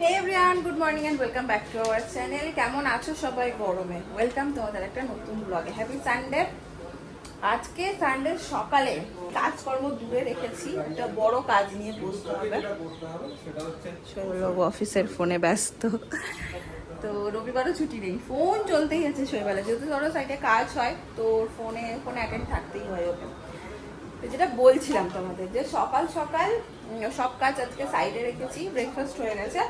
Hey everyone, good morning and welcome back to our channel. কেমন আছো সবাই গরমে? ওয়েলকাম তোমাদের একটা নতুন ব্লগে। Happy Sunday. আজকে সানডে সকালে কাজকর্ম দূরে রেখেছি, একটা বড় কাজ নিয়ে বসতে হবে। শৈবাল অফিসের ফোনে ব্যস্ত, তো রবিবারও ছুটি নেই, ফোন চলতেই আছে শৈবালে, যেহেতু ধরো সাইডে কাজ হয় তো ফোনে অ্যাটেন্ড থাকতেই হয় ওকে। যেটা বলছিলাম তোমাদের, যে সকাল সকাল সব কাজ আজকে সাইডে রেখেছি, ব্রেকফাস্ট হয়ে গেছে,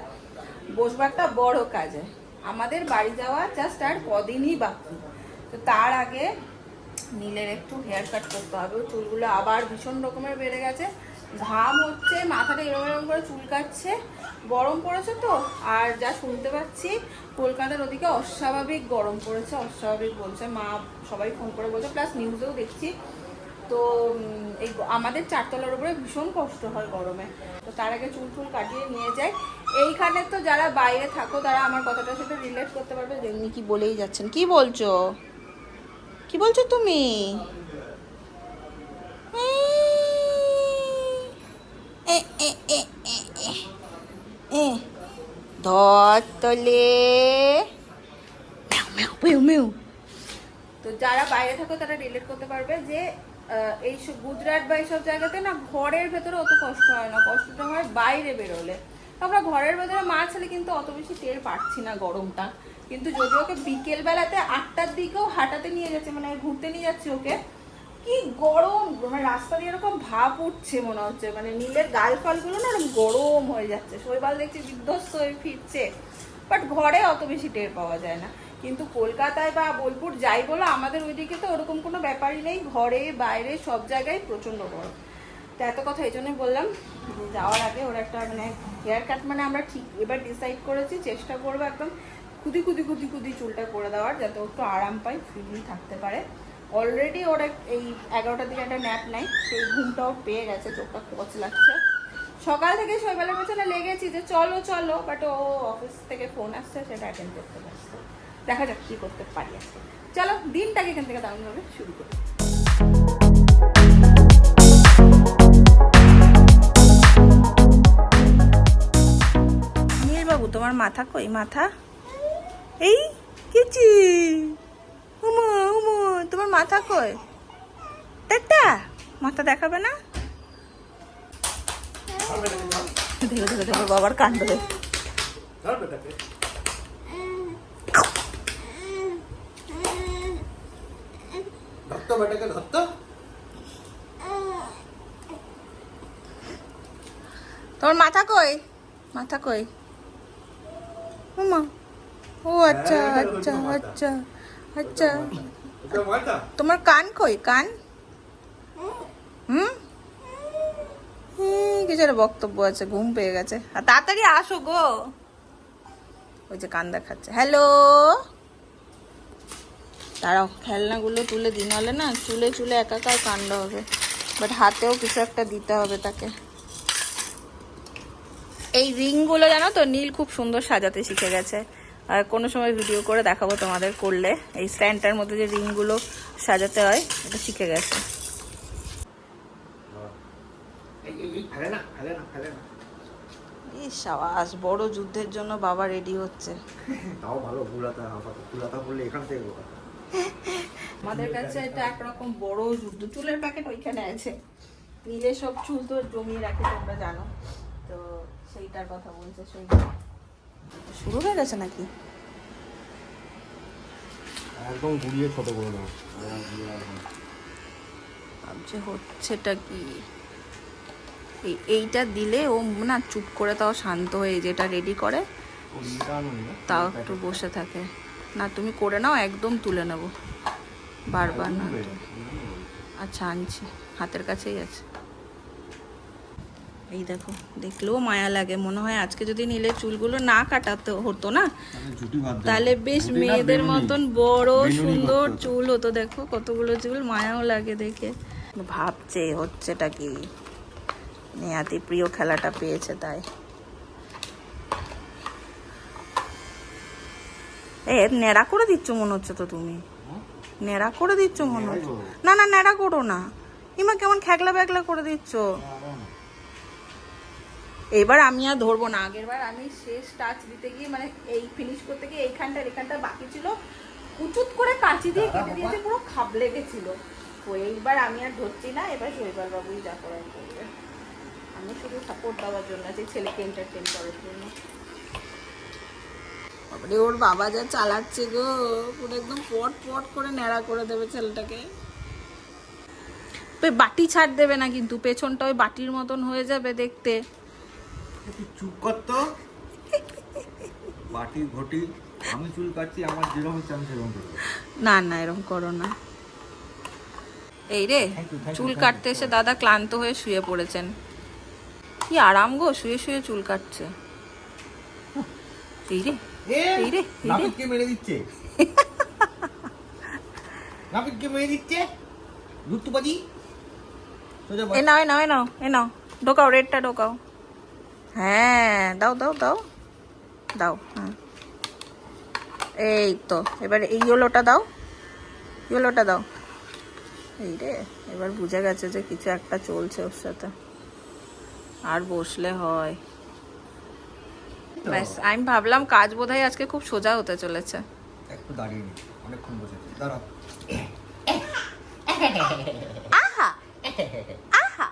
বসবো একটা বড় কাজে। আমাদের বাড়ি যাওয়া জাস্ট আর কদিনই বাকি। তো তার আগে নীলের একটু হেয়ার কাট করতে হবে। চুলগুলো আবার ভীষণ রকমের বেড়ে গেছে, ঘাম হচ্ছে, মাথাটা এরকম এরকম করে চুল কাটছে, গরম পড়েছে তো। আর যা শুনতে পাচ্ছি কলকাতার ওদিকে অস্বাভাবিক গরম পড়েছে, অস্বাভাবিক বলছে মা, সবাই ফোন করে বলছে, প্লাস নিউজেও দেখছি। তো এই আমাদের চারতলার উপরে ভীষণ কষ্ট হয় গরমে। তো তার আগে চুল টুল কাটিয়ে নিয়ে যায়। এইখানে তো যারা বাইরে থাকো তারা আমার কথাটার সাথে রিলেট করতে পারবে, যেমনি কি বলেই যাচ্ছেন। কি বলছো, কি বলছো তুমি? ধরতলে তো যারা বাইরে থাকো তারা রিলেট করতে পারবে যে এই গুজরাট বা এইসব জায়গাতে না ঘরের ভেতরে অত কষ্ট হয় না, কষ্টটা হয় বাইরে বেরোলে। আমরা ঘরের ভেতরে মাছ হলে কিন্তু অত বেশি টের পাচ্ছি না গরমটা। কিন্তু যদি ওকে বিকেল বেলাতে 8টার দিকেও হাঁটাতে নিয়ে যাচ্ছে, মানে ঘুরতে নিয়ে যাচ্ছি ওকে, কি গরম, মানে রাস্তা দিয়ে এরকম ভাপ উঠছে মনে হচ্ছে, মানে নীলের গাল ফালগুলো না এরকম গরম হয়ে যাচ্ছে। শৈবাল দেখছি বিধ্বস্ত হয়ে ফিরছে, বাট ঘরে অত বেশি টের পাওয়া যায় না। কিন্তু কলকাতায় বা বোলপুর যাই বলো, আমাদের ওইদিকে তো ওরকম কোনো ব্যাপারই নেই, ঘরে বাইরে সব জায়গায় প্রচণ্ড গরম। তো এত কথা এই জন্যই বললাম যে যাওয়ার আগে ওর একটা মানে হেয়ার কাট, মানে আমরা ঠিক এবার ডিসাইড করেছি, চেষ্টা করবো একদম খুদি খুদি খুদি খুদি চুলটা করে দেওয়ার, যাতে ও একটু আরাম পায়, ফ্রিলি থাকতে পারে। অলরেডি ওর এই 11টার দিকে একটা ন্যাপ নেয়, সেই ঘুমটাও পেয়ে গেছে, চোখটা কচ লাগছে। সকাল থেকে শৈবালের পেছনে লেগেছি যে চলো চলো, বাট ও অফিস থেকে ফোন আসছে, সেটা অ্যাটেন্ড করতে পারছে। দেখা যাক কি করতে পারি আজকে। চলো দিনটাকে এখান থেকে দারুণভাবে শুরু করি। নীলবাবু, তোমার মাথা কই? মাথা এই কিচি, উমা উমা, তোমার মাথা কই? টাটা, মাথা দেখাবে না? দেখো দেখো দেখো বাবার কাণ্ড দেখ। তোমার মাথা কই? মাথা কই? ও আচ্ছা আচ্ছা আচ্ছা আচ্ছা। তোমার কান কই? কান কিছু একটা বক্তব্য আছে, ঘুম পেয়ে গেছে। আর তাড়াতাড়ি আসো গো। ওই যে কান দেখাচ্ছে, হ্যালো। দাঁড়াও, খেলনাগুলো তুলে দিন, হলে না চুলে চুলে একাকার কাণ্ড হবে। বাট হাতেও কিছু একটা দিতে হবে তাকে। এই রিংগুলো জানো তো, নীল খুব সুন্দর সাজাতে শিখে গেছে। আর কোনো সময় ভিডিও করে দেখাবো তোমাদের, করলে এই স্ট্যান্ডটার মধ্যে যে রিংগুলো সাজাতে হয় এটা শিখে গেছে। সাবাস, বড় যুদ্ধের জন্য বাবা রেডি হচ্ছে। তাও ভালো, ফুলাতা বললে এখান থেকে আমাদের কাছে এটা একরকম বড় যুদ্ধ। চুলের প্যাকেট ওইখানে আছে, নীলে সব চুল তো জমিয়ে রাখে তোমরা জানো, তো সেইটার কথা বলছে। সেই শুরু হয়ে গেছে নাকি? একদম গুড়িয়ে ছোট করে দাও। ভাবছে হচ্ছেটা কি, এইটা দিলে ও না চুপ করে তাও শান্ত হয়ে যেটা রেডি করে তাও একটু বসে থাকে। না তুমি করে নাও, একদম তুলে নেবো বারবার না। আচ্ছা আনছি, হাতের কাছেই আছে। এই দেখো, দেখলেও মায়া লাগে, মনে হয় আজকে যদি নীলে চুলগুলো না কাটাতে হতো না, তাহলে বেশ মেয়েদের মতন বড় সুন্দর চুল হতো। দেখো কতগুলো চুল, মায়াও লাগে দেখে। ভাবছে হচ্ছেটা কি, নেহাতি প্রিয় খেলাটা পেয়েছে তাই। ন্যাড়া করে দিচ্ছ মনে হচ্ছে তো, তুমি ন্যাড়া করে দিচ্ছ মনে হচ্ছে। না না, ন্যাড়া করো না, ইমা কেমন খ্যাগলা ব্যাগলা করে দিচ্ছ। এবার আমি আর ধরবো না, আগের বার আমি শেষ টাচ দিতে গিয়ে মানে এই ফিনিশ করতে গিয়ে এইখানটা বাকি ছিল, কুচুত করে কাঁচি দিয়ে কেটে দিয়েছে, পুরো খাবলে গেছিল। তো এইবার আমি আর ধরছি না, এবার শৈবাল বাবুই যা করার করবে। আমি শুধু সাপোর্ট দেওয়ার জন্য, যে ছেলেকে এন্টারটেন করার জন্য। তারপরে ওর বাবা যা চালাচ্ছে গো, পুরো একদম পট পট করে ন্যাড়া করে দেবে ছেলেটাকে। বাটি ছাড় দেবে না কিন্তু, পেছনটা ওই বাটির মতন হয়ে যাবে দেখতে। চুপ কর তো। বাটি ঘটি আমি চুল কাটছি, আমার যেরকম ইচ্ছা আমি সেরকম করবো। না না, এরকম করো না। এই রে, চুল কাটতে এসে দাদা ক্লান্ত হয়ে শুয়ে পড়েছেন। কি আরাম গো, শুয়ে শুয়ে চুল কাটছে। এই রে, এই রে, নাপিতকে মেরে দিচ্ছে। নাপিতকে মেরে দিচ্ছে লুটুবাজি। এ নাও, এ নাও, এ নাও, এ নাও, ঢোকাও, রেডটা ঢোকাও। হ্যাঁ, দাও দাও দাও দাও। হ্যাঁ, এই তো, এবার এই ইয়েলোটা দাও, ইয়েলোটা দাও। এই রে, এবার বুঝে গেছে যে কিছু একটা চলছে ওর সাথে। আর বসলে হয়। ব্যাস, আমি ভাবলাম কাজ বোধহয় আজকে খুব সোজা হতে চলেছে। একটু দাঁড়িয়ে নি, অনেকক্ষণ বসেছি, দাঁড়াও। আহা আহা,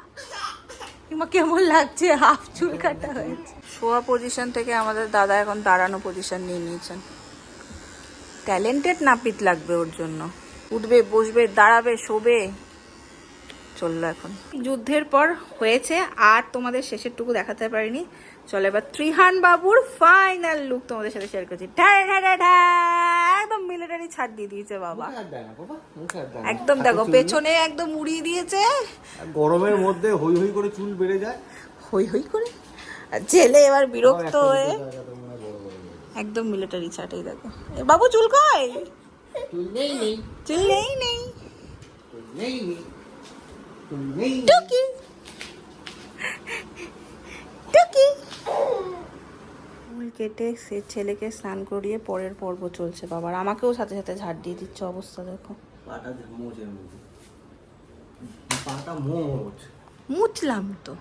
তোমার কেমন লাগছে? হাফ চুল কাটা হয়েছে। শোয়া পজিশন থেকে আমাদের দাদা এখন দাঁড়ানো পজিশন নিয়ে নিয়েছেন। ট্যালেন্টেড নাপিত লাগবে ওর জন্য। উঠবে, বসবে, দাঁড়াবে, শোবে, চললো এখন। যুদ্ধের পর হয়েছে, আর তোমাদের শেষের টুকু দেখাতে পারিনি। চলো এবার ত্রিহান বাবুর ফাইনাল লুক তোমাদের সাথে শেয়ার করছি। একদম মিলিটারি ছাড় দিয়ে দিয়েছে বাবা, একদম দেখো পেছনে একদম উড়িয়ে দিয়েছে। গরমের মধ্যে হই হই করে চুল বেড়ে যায়, হই হই করে। আর ছেলে এবার বিরক্ত হয়ে একদম মিলিটারি ছাটেই দেখো। বাবু চুল কই? চুল নেই নেই, চুল নেই নেই, চুল নেই নেই, চুল নেই। টুকি টুকি। চুল কেটে সে ছেলেকে স্নান করিয়ে পরের পর্ব চলছে বাবার। আমাকেও সাথে সাথে ঝাড় দিয়ে দিচ্ছে, অবস্থা দেখো। পাটা মোচের মধ্যে, পাটা মোচ। মুছলাম তো।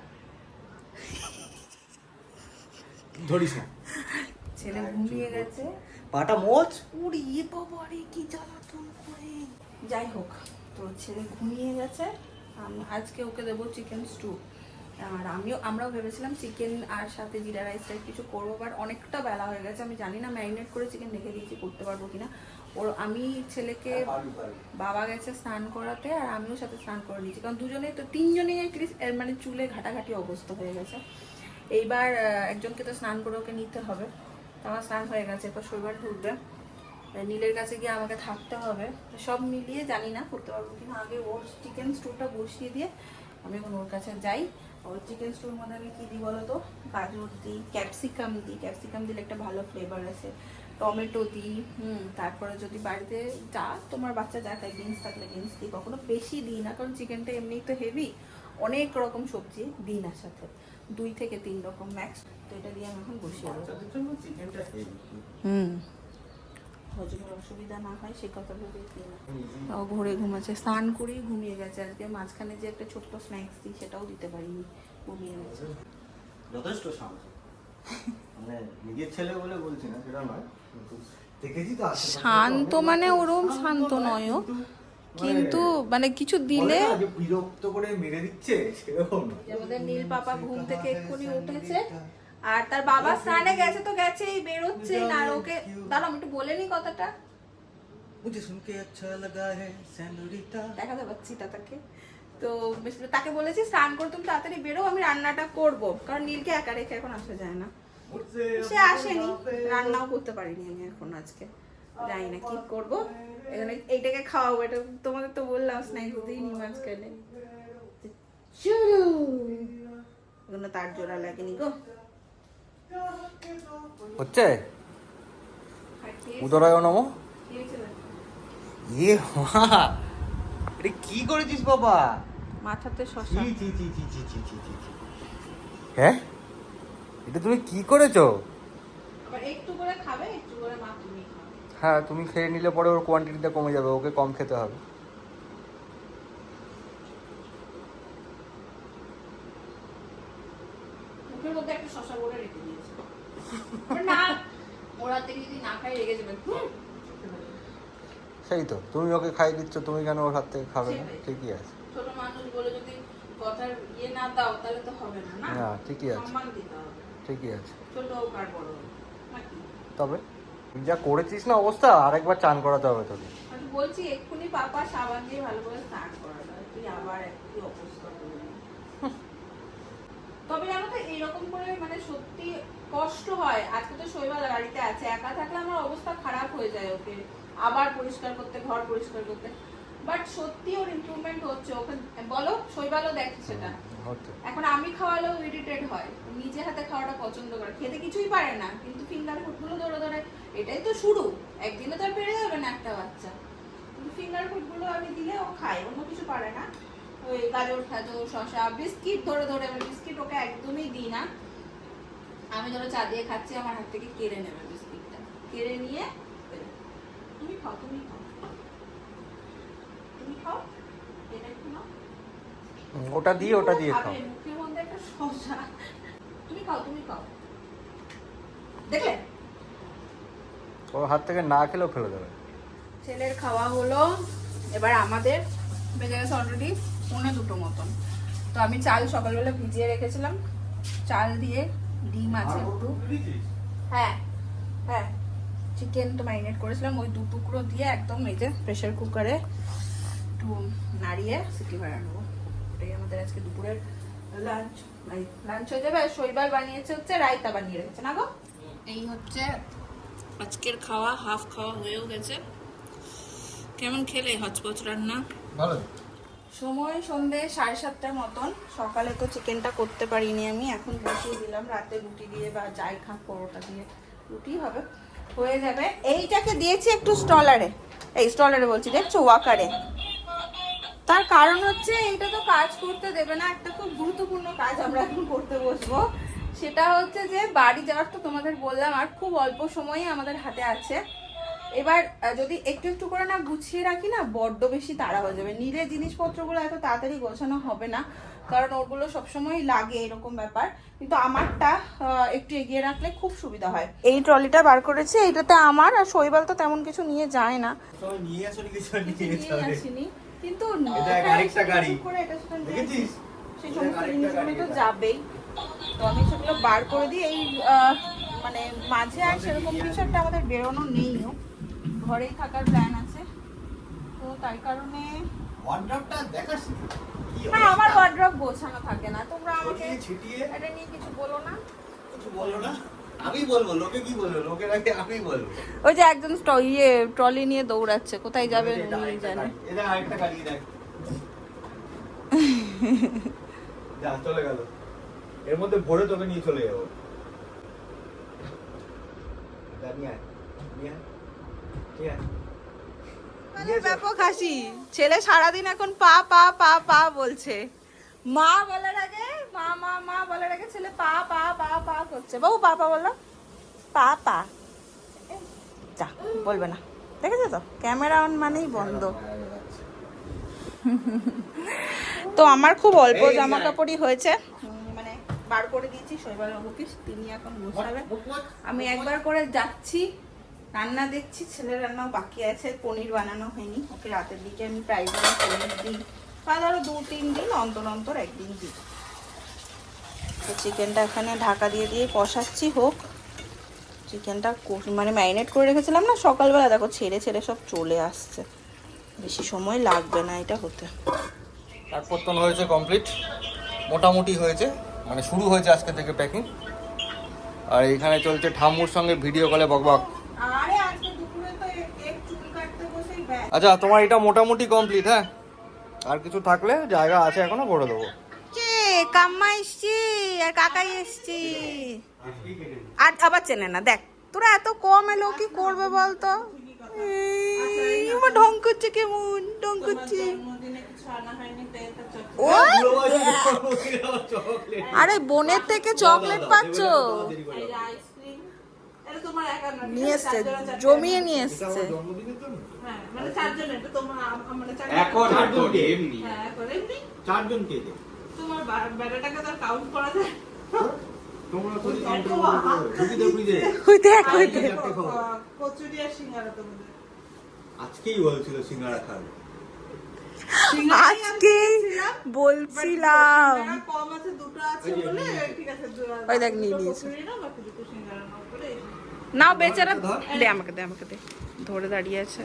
ধরিস না, ছেলে ঘুমিয়ে গেছে, পাটা মোচ। উড়িয়ে বাবারে কি জ্বালাতন করে। যাই হোক, তো ছেলে ঘুমিয়ে গেছে। আজকে ওকে দেবো চিকেন স্টু। আর আমরাও ভেবেছিলাম চিকেন আর সাথে জিরা রাইস টাইপ কিছু করবো, বাট অনেকটা বেলা হয়ে গেছে। আমি জানি না ম্যারিনেট করে চিকেন রেখে দিয়েছি, করতে পারবো কিনা। আমি ছেলেকে, বাবা গেছে স্নান করাতে আর আমিও সাথে স্নান করে নিয়েছি, কারণ দুজনেই তো, তিনজনেই মানে চুলে ঘাটাঘাটি অবস্থা হয়ে গেছে। এইবার একজনকে তো স্নান করে ওকে নিতে হবে। আমার স্নান হয়ে গেছে, এরপর শৈবাল ঢুকবে, নীলের কাছে গিয়ে আমাকে থাকতে হবে। সব মিলিয়ে জানি না করতে পারবো কিনা। আগে ওর চিকেন স্টুটা বসিয়ে দিয়ে আমি এখন ওর কাছে যাই। ওর চিকেন স্টুর মধ্যে আমি কী দিই বলো তো, গাজর দিই, ক্যাপসিকাম দিই, ক্যাপসিকাম দিলে একটা ভালো ফ্লেভার আছে, টমেটো দিই, তারপরে যদি বাড়িতে যা তোমার বাচ্চা যা খায়, বিনস থাকলে বিনস দিই। কখনো বেশি দিই না, কারণ চিকেনটা এমনিই তো হেভি, অনেক রকম সবজি দিই না সাথে, 2 থেকে 3 রকম ম্যাক্স। তো এটা দিয়ে আমি এখন বসিয়ে দেবো। হজমের অসুবিধা না হয় সে কথা ভেবেই দিই। ও ঘরে ঘুমাচ্ছে, স্নান করেই ঘুমিয়ে গেছে। আজকে মাঝখানে যে একটা ছোট্ট স্ন্যাক্স দিই সেটাও দিতে পারিনি, ঘুমিয়ে গেছে। যথেষ্ট শান্ত, মানে নিজের ছেলে বলে বলছি না, সেটা নয়, দেখেছি তো। শান্ত মানে ওরম শান্ত নয় ও, কিন্তু মানে কিছু দিলে বিরক্ত করে মেরে দিচ্ছে সেরকম না। আমাদের নীল পাপা ঘুম থেকে এক্ষুনি উঠেছে, আর তার বাবা স্নানে গেছে, তো গেছেই, বেরোচ্ছে না। আর ওকে দাঁড়াও আমি একটু বলে নি কথাটা, মুঝে শুনকে আচ্ছা লাগা হ্যায় সেনরিটা, দেখাতে পাচ্ছি তাকে। তো তাকে বলেছি স্নান করে তুমি তাড়াতাড়ি বেরো, আমি রান্নাটা করব, কারণ নীলকে একা রেখে এখন আসা যায় না। সে আসেনি, রান্নাও করতে পারিনি আমি এখন আজকে, জানি না কি করবো। এখানে এইটাকে খাওয়াবো, এটা তোমাদের তো বললাম স্ন্যাক্স দিইনি মাঝখানে। এগুলো তার জোড়া লাগেনি গো। হচ্ছে উদরায় নমঃ। ইয়ে মা, এটা কি করেছিস বাবা? মাথাতে শশা। হ্যাঁ, এটা তুমি কি করেছো? আবার একটু করে খাবে, একটু করে মা তুমি খাও। হ্যাঁ, তুমি খেয়ে নিলে পরে ওর কোয়ান্টিটিটা কমে যাবে, ওকে কম খেতে হবে। মুখের মধ্যে একটা থেকে যদি না খাই রেগে যাবে। সেই তো, তুমি ওকে খাই দিচ্ছ, তুমি কেন ওর হাত থেকে খাবে না? ঠিকই আছে। ছোট মানুষ বলে যদি কথার না দাও তাহলে তো হবে না, না? না, ঠিকই আছে। সম্মান দিতে হবে। ঠিকই আছে। ছোট হোক আর বড় হোক, নাকি? তবে তুই যা করেছিস না অবস্থা, আরেকবার চান করাতে হবে তোকে। আমি বলছি এক্ষুনি পাপা সাবান দিয়ে ভালো করে স্নান করা দাও, তুই আবার একই অবস্থা করবি। তবে জানো তো এইরকম করে মানে সত্যি কষ্ট হয়। আজকে তো শৈবাল বাড়িতে আছে, একা থাকলে আমার অবস্থা খারাপ হয়ে যায় ওকে আবার পরিষ্কার করতে, ঘর পরিষ্কার করতে। বাট সত্যি ওর ইমপ্রুভমেন্ট হচ্ছে। ওকে বলো, শৈবালও দেখে সেটা। এখন আমি খাওয়ালেও ইরিটেট হয়, নিজে হাতে খাওয়াটা পছন্দ করে। খেতে কিছুই পারে না, কিন্তু ফিঙ্গার ফুডগুলো ধরে ধরে, এটাই তো শুরু, একদিনে তো আর পেরে যাবে না একটা বাচ্চা। কিন্তু ফিঙ্গার ফুডগুলো আমি দিলে ও খায়, অন্য কিছু পারে না। ওই গাজর ঠাজর শসা বিস্কিট ধরে ধরে, আমি বিস্কিট ওকে একদমই দিই না। আমি ধরো চা দিয়ে খাচ্ছি, আমার হাত থেকে কেড়ে নেবে বিস্কিটটা, কেড়ে নিয়ে তুমি খাও, তুমি খাও, তুমি খাও, এটা একটু নাও। ওটা দিয়ে খাও। মুখের মধ্যে একটা শসা, তুমি খাও, তুমি খাও। দেখলে ওর হাত থেকে না খেলেও ফেলে দেবে। ছেলের খাওয়া হলো, এবার আমাদের বেজে গেছে অলরেডি 1:45 মতন। তো আমি চাল সকালবেলা ভিজিয়ে রেখেছিলাম, চাল দিয়ে ডিম আছে একটু, হ্যাঁ হ্যাঁ, চিকেন তো ম্যারিনেট করেছিলাম, ওই 2 টুকরো দিয়ে একদম এই যে প্রেশার কুকারে একটু নাড়িয়ে সিটি বানিয়ে নেবো। এটাই আমাদের আজকে দুপুরের লাঞ্চ। লাঞ্চ হয়ে যাবে। আর শৈবাল বানিয়েছে হচ্ছে রায়তা বানিয়ে রেখেছে না গো। এই হচ্ছে আজকের খাওয়া, হাফ খাওয়া হয়েও গেছে। কেমন খেলে হচপচ রান্না? ভালো। সময় সন্ধ্যে 7:30টার মতন। সকালে তো চিকেনটা করতে পারিনি আমি, এখন বসিয়ে দিলাম। রাতে রুটি দিয়ে বা যাই খা, পরোটা দিয়ে রুটি হবে, হয়ে যাবে। এইটাকে দিয়েছি একটু স্টলারে, এই স্টলারে বলছি, দেখছো ওয়াকারে। তার কারণ হচ্ছে এইটা তো কাজ করতে দেবে না, একটা খুব গুরুত্বপূর্ণ কাজ আমরা এখন করতে বসবো। সেটা হচ্ছে যে বাড়ি যাওয়ার, তো তোমাদের বললাম আর খুব অল্প সময়ই আমাদের হাতে আছে। এবার যদি একটু একটু করে না গুছিয়ে রাখি না, বড্ড বেশি তাড়া হয়ে যাবে। নিলে জিনিসপত্রগুলো এত তাড়াতাড়ি গোছানো হবে না, কারণ ওগুলো সবসময় লাগে এরকম ব্যাপার। কিন্তু আমারটা একটু এগিয়ে রাখলে খুব সুবিধা হয়। এই ট্রলিটা বার করেছি, এইটাতে আমার আর শৈবাল তো তেমন কিছু নিয়ে যায় না, নিয়ে আসিনি। কিন্তু সেই সমস্ত জিনিসগুলো তো যাবেই, তো আমি সেগুলো বার করে দিই। এই মানে মাঝে আর সেরকম কিছু একটা আমাদের বেরোনো নেইও, ঘরেই থাকার প্ল্যান আছে। তো তাই কারণে না, আমার ওয়ার্ড্রপ গোছানো থাকে না। তোমরা আমাকে এটা নিয়ে কিছু বলো না। আমি বলবো, লোকে কি বলবো, লোকের আগে আমি বলবো। ওই যে একজন ট্রলি নিয়ে দৌড়াচ্ছে, কোথায় যাবে জানে। এটা আরেকটা গাড়ি দেখ, যা চলে গেল, এর মধ্যে ভরে তোকে নিয়ে চলে যাবো। ব্যাপক হাসি। ছেলে সারাদিন এখন পা পা পা পা বলছে, মা বলার আগে, মা মা মা বলার আগে ছেলে পা পা পা পা করছে। বাবু পা পা বলো, পা পা। যা, বলবে না, দেখেছো তো ক্যামেরা অন মানেই বন্ধ। তো আমার খুব অল্প জামা কাপড়ই হয়েছে, মানে বার করে দিয়েছি শৈবাল বাবুকে, তিনি এখন বসাবে। আমি একবার করে যাচ্ছি, রান্না দেখছি, ছেলের রান্নাও বাকি আছে, পনির বানানো হয়নি। ওকে রাতের দিকে আমি প্রায় পনির দিই, বা ধরো 2-3 দিন অন্তর অন্তর একদিন দিই। তো চিকেনটা এখানে ঢাকা দিয়ে দিয়ে কষাচ্ছি, হোক। চিকেনটা মানে ম্যারিনেট করে রেখেছিলাম না সকালবেলা, দেখো ছেড়ে ছেড়ে সব চলে আসছে, বেশি সময় লাগবে না এটা হতে। তারপর তো হয়েছে কমপ্লিট, মোটামুটি হয়েছে, মানে শুরু হয়েছে আজকে থেকে প্যাকিং। আর এখানে চলছে ঠাম্মুর সঙ্গে ভিডিও কলে বকবক। আরে আজকে দুপুরে তো এক চুল কাটতে বসেই ব্যাস। আচ্ছা, তোমার এটা মোটামুটি কমপ্লিট, হ্যাঁ? আর কিছু থাকলে জায়গা আছে এখনো, করে দেবো। কে কাম্মা এসছি আর কাকাই এসছি, আর আবার চেনে না। দেখ তোরা এত কম এলো, কি করবে বলতো? ঢং করছে, কেমন ঢং করছে। আরে বোনের থেকে চকলেট পাচ্ছ, নিয়ে এসছে, জমিয়ে নিয়ে এসছে। তোমরা তো ঢুকি দে ফ্রিজে ওই দেখ ওই দেখ কচুরি আর সিঙ্গারা তোমাদের আজকেই বলছিল সিঙ্গারা খাবে আজকে বলছিলাম কম আছে দুটো আছে বলে ঠিক আছে ওই দেখ নিয়ে নিয়েছে কচুরি না বাকি দুটো সিঙ্গারা নাও করে নাও বেচারা দে আমাকে দে ধরে দাঁড়িয়ে আছে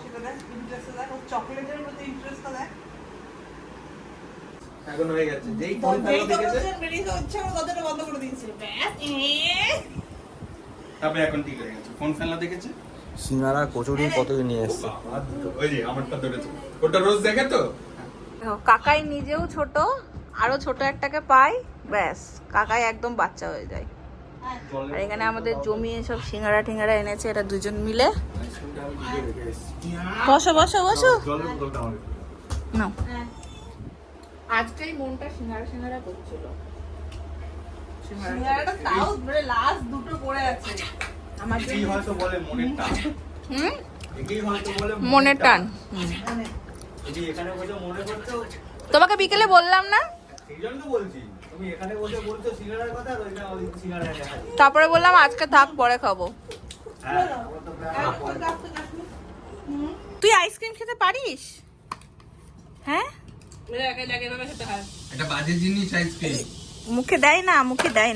সেটা দেখ ইন্টারেস্ট দেখ চকলেটের মধ্যে ইন্টারেস্ট দেখ এখন হয়ে গেছে যেই কোন যেই ফেলা দেখেছে তখন বেরিয়ে যাচ্ছে আমার কথাটা বন্ধ করে দিয়েছিল ব্যাস তবে এখন ঠিক হয়ে গেছে কোন ফেলা দেখেছে সিঙ্গারা কচুরি কতই নিয়ে এসেছে ওই যে আমারটা ধরেছে ওটা রোজ দেখে তো কাকাই নিজেও ছোট আরো ছোট একটাকে পাই ব্যাস কাকাই একদম বাচ্চা হয়ে যায় আর এখানে আমাদের জমিয়ে সব সিঙ্গারা টিঙ্গারা এনেছে এটা দুজন মিলে বসো বসো বসো জলের বোতলটা আমার নাও আজকেই মনটা সিঙ্গারা সিঙ্গারা করছিল সিঙ্গারাটা তাও মানে লাস্ট দুটো পড়ে আছে আমার এই হয়তো বলে মনের টান হুম একেই হয়তো বলে মনের টান মানে এই যে এখানে বসে মনে করছো তোমাকে বিকেলে বললাম না সেই জন্য তো বলছি তুমি এখানে বসে বলছো সিঙ্গারার কথা আর ওইটা ওই সিঙ্গারা দেখা যায় তারপরে বললাম আজকে থাক পরে খাবো হ্যাঁ ও তো প্রায় একটু কাটতে কাটতে তুই আইসক্রিম খেতে পারিস হ্যাঁ একা জায়গায় ভাবে খেতে হয় এটা বাজে জিনিস আইসক্রিম মুখে দেয়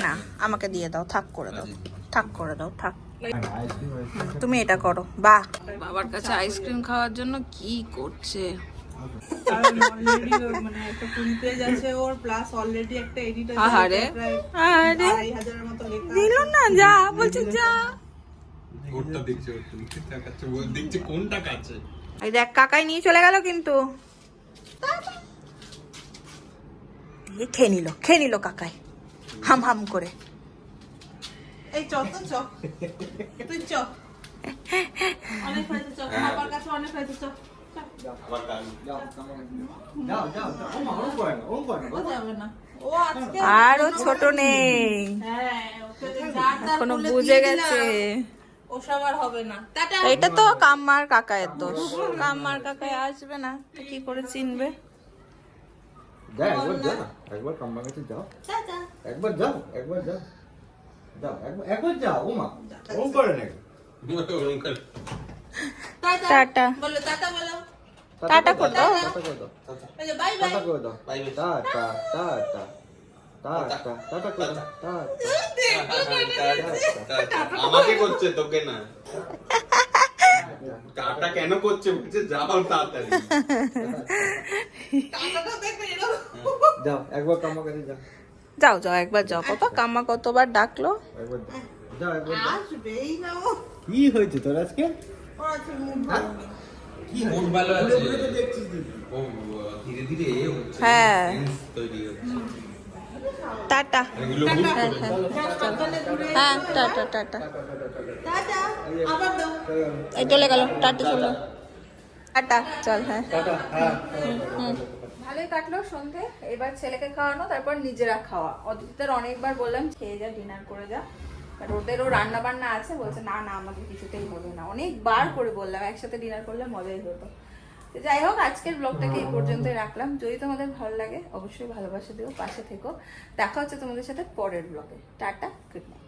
না আমাকে দিয়ে দাও থাক করে দাও থাক তুমি এটা করো বাহ বাবার কাছে আইসক্রিম খাওয়ার জন্য কি করছে কারণ অলরেডি মানে একটা ফুল পেজ আছে ওর প্লাস অলরেডি একটা এডিট আছে আহারে প্রায় আরে 2,500 এর মতো লেখা দিল না যা বলছে যা ওরটা দেখছে ওরটা দেখাচ্ছে বল দেখছে কোনটা কাছে এই দেখ কাকাই নিয়ে চলে গেল কিন্তু খেয়ে নিল কাকাই হাম হাম করে এই চ তো চ তুই চ অনেক হয়েছে চ আমার কাছে অনেক হয়েছে চ আবার যাও ও মা ও করে না ও যাবে না ও আজকে আর ও ছোট নেই হ্যাঁ ওকে যার তার এখনো বলে বুঝে দিয়ে গেছে দিলাম। ওসব আর হবে না টাটা এটা তো কাম্মার কাকায়ের দোষ কাম্মার কাকাই আসবে না তো কি করে চিনবে একবার কাম্মার কাছে যাও টাটা একবার যাও একবার যাও ও মা ও করে নাকি টাটা টাটা বলো টাটা বলো টাটা করে দাও এই যে বাই বাই আমাকে করছে তোকে না টাটা কেন করছে বলছে যাও তাড়াতাড়ি টাটাটা দেখবে এরকম যাও একবার কাম্মার কাছে যাও যাও একবার যাও বাবা কাম্মা কতবার ডাকলো একবার যাও একবার আসবেই না ও কি হয়েছে তোর আজকে ওর আছে মুখ ভালো নেই। কি মন ভালো আছে তো দেখছিস ও ধীরে ধীরে হচ্ছে হ্যাঁ তৈরি হচ্ছে টাটা এগুলো ভুল হ্যাঁ করে হ্যাঁ সাবধানে ঘুরে হ্যাঁ টাটা টাটা আবার দাও এই চলে গেল টাটা চলো টাটা চল হ্যাঁ ভালোই কাটলো সন্ধে এবার ছেলেকে খাওয়ানো তারপর নিজেরা খাওয়া অদিতিদের অনেকবার বললাম খেয়ে যা ডিনার করে যা বাট ওদেরও রান্না বান্না আছে বলছে না আমাদের কিছুতেই হবে না অনেকবার করে বললাম একসাথে ডিনার করলে মজাই হতো তো যাই হোক আজকের ব্লগটাকে এই পর্যন্তই রাখলাম যদি তোমাদের ভালো লাগে অবশ্যই ভালোবাসা দিও পাশে থেকো দেখা হচ্ছে তোমাদের সাথে পরের ব্লগে টাটা গুড নাইট